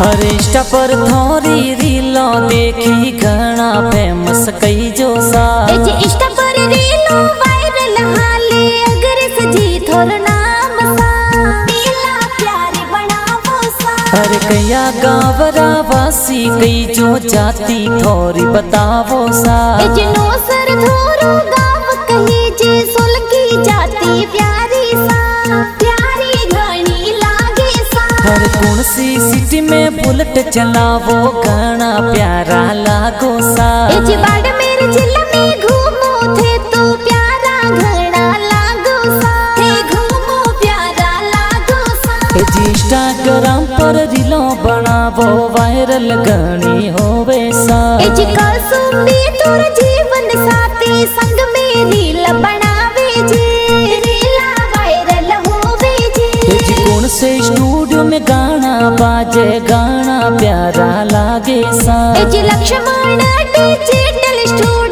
अरे इंस्टा पर थोड़ी रीलो देखी घना फेमस कई जो सा इंस्टा पर रीलो वायरल हाले अगर सजी थोर नाम सा दिला प्यारे बनावो सा। अरे कया गावरा वासी कई जो जाती थोड़ी बतावो सा नो सर थोरो गाव कही जे सुलगी जाती प्यारी सा प्यारी घनी लागे सा। हर कौन सी सिटी में बुलेट चलावो घना प्यारा लागो सा बाड़मेर जिला में घूमो थे तो प्यारा घना लागो सा थे घूमो प्यारा लागो सा। इंस्टाग्राम पर रीलो बनावो वायरल घनी होवे सा कसुमी तोर जीवन साथी संग में रील बनावे जे रीला वायरल होवे जे कौन से स्टूडियो में गाना बाजे गाना प्यारा लागे सा लक्ष्मण डिजिटल स्टूडियो